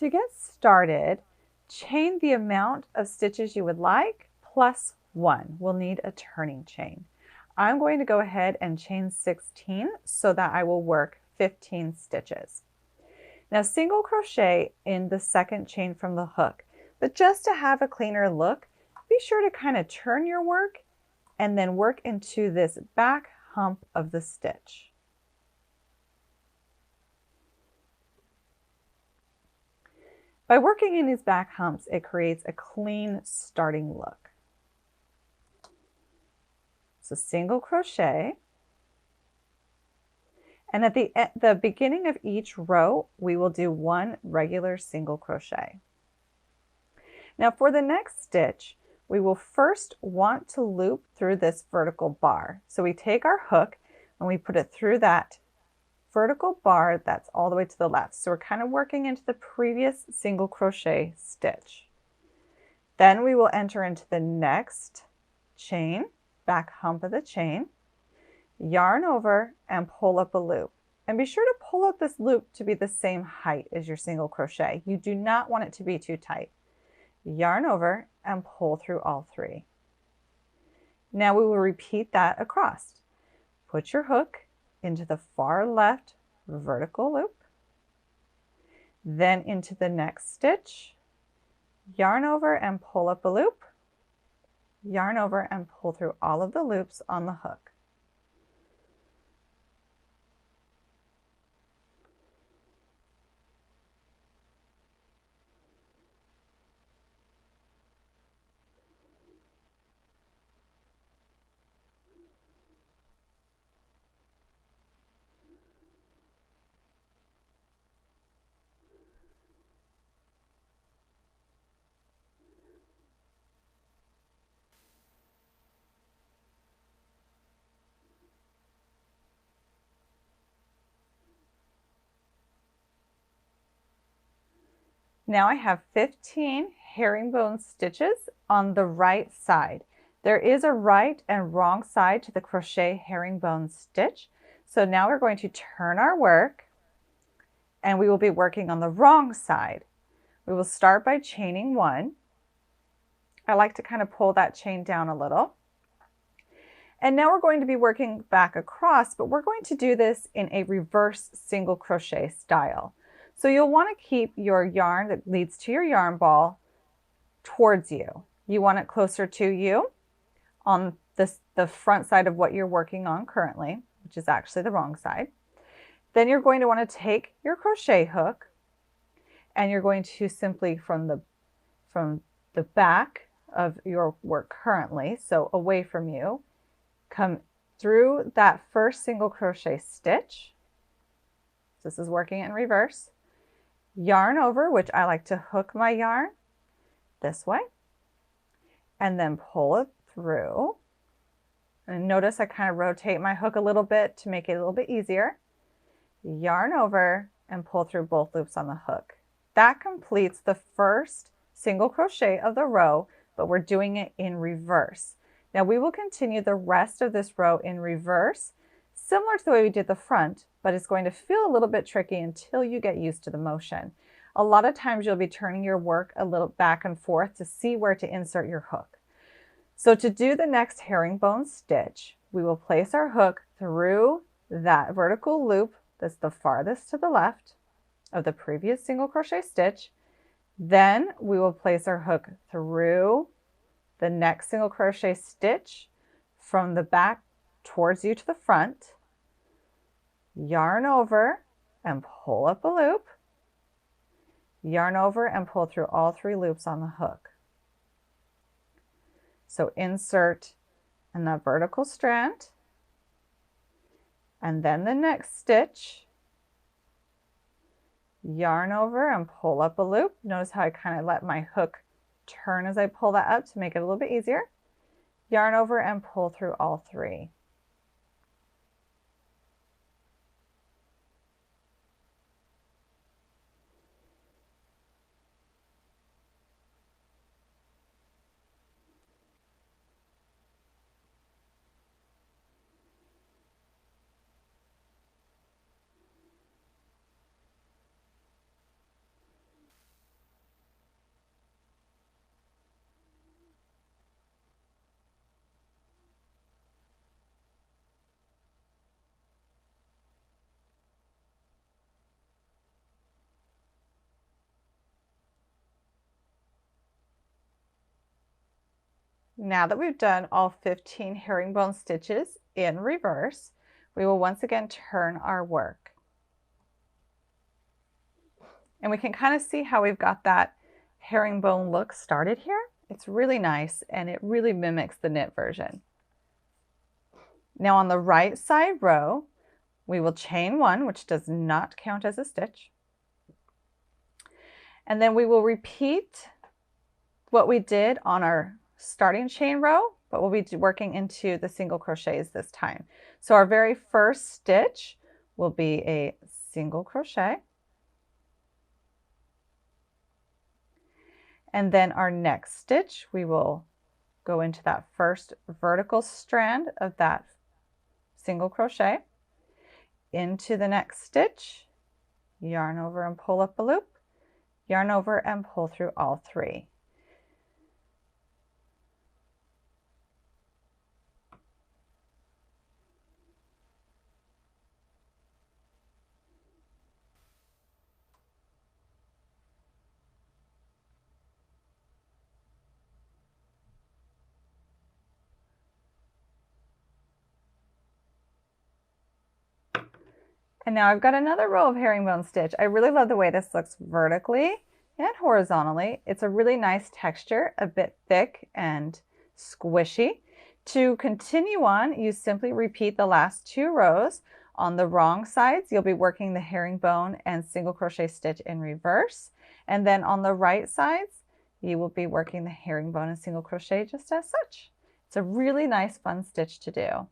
To get started, chain the amount of stitches you would like plus 1. We'll need a turning chain. I'm going to go ahead and chain 16 so that I will work 15 stitches. Now single crochet in the second chain from the hook, but just to have a cleaner look, be sure to kind of turn your work and then work into this back hump of the stitch. By working in these back humps, it creates a clean starting look. So single crochet, and at the beginning of each row, we will do 1 regular single crochet. Now for the next stitch, we will first want to loop through this vertical bar. So we take our hook and we put it through that vertical bar that's all the way to the left. So we're kind of working into the previous single crochet stitch. Then we will enter into the next chain, back hump of the chain, yarn over and pull up a loop. And be sure to pull up this loop to be the same height as your single crochet. You do not want it to be too tight. Yarn over and pull through all 3. Now we will repeat that across. Put your hook into the far left vertical loop, then into the next stitch, yarn over and pull up a loop, yarn over and pull through all of the loops on the hook. Now I have 15 herringbone stitches on the right side. There is a right and wrong side to the crochet herringbone stitch. So now we're going to turn our work and we will be working on the wrong side. We will start by chaining 1. I like to kind of pull that chain down a little. And now we're going to be working back across, but we're going to do this in a reverse single crochet style. So you'll want to keep your yarn that leads to your yarn ball towards you. You want it closer to you on the front side of what you're working on currently, which is actually the wrong side. Then you're going to want to take your crochet hook and you're going to simply from the back of your work currently, so away from you, come through that first single crochet stitch. This is working in reverse. Yarn over, which I like to hook my yarn this way, and then pull it through. And notice I kind of rotate my hook a little bit to make it a little bit easier. Yarn over and pull through both loops on the hook. That completes the first single crochet of the row, but we're doing it in reverse. Now we will continue the rest of this row in reverse, similar to the way we did the front, but it's going to feel a little bit tricky until you get used to the motion. A lot of times you'll be turning your work a little back and forth to see where to insert your hook. So to do the next herringbone stitch, we will place our hook through that vertical loop that's the farthest to the left of the previous single crochet stitch. Then we will place our hook through the next single crochet stitch from the back towards you to the front, yarn over and pull up a loop, yarn over and pull through all 3 loops on the hook. So insert in that vertical strand, and then the next stitch, yarn over and pull up a loop. Notice how I kind of let my hook turn as I pull that up to make it a little bit easier. Yarn over and pull through all 3. Now that we've done all 15 herringbone stitches in reverse, we will once again turn our work. And we can kind of see how we've got that herringbone look started here. It's really nice and it really mimics the knit version. Now on the right side row, we will chain one, which does not count as a stitch. And then we will repeat what we did on our starting chain row, but we'll be working into the single crochets this time. So our very first stitch will be a single crochet. And then our next stitch, we will go into that first vertical strand of that single crochet, into the next stitch, yarn over and pull up a loop, yarn over and pull through all three. And now I've got another row of herringbone stitch. I really love the way this looks vertically and horizontally. It's a really nice texture, a bit thick and squishy. To continue on, you simply repeat the last two rows. On the wrong sides, you'll be working the herringbone and single crochet stitch in reverse. And then on the right sides, you will be working the herringbone and single crochet just as such. It's a really nice, fun stitch to do.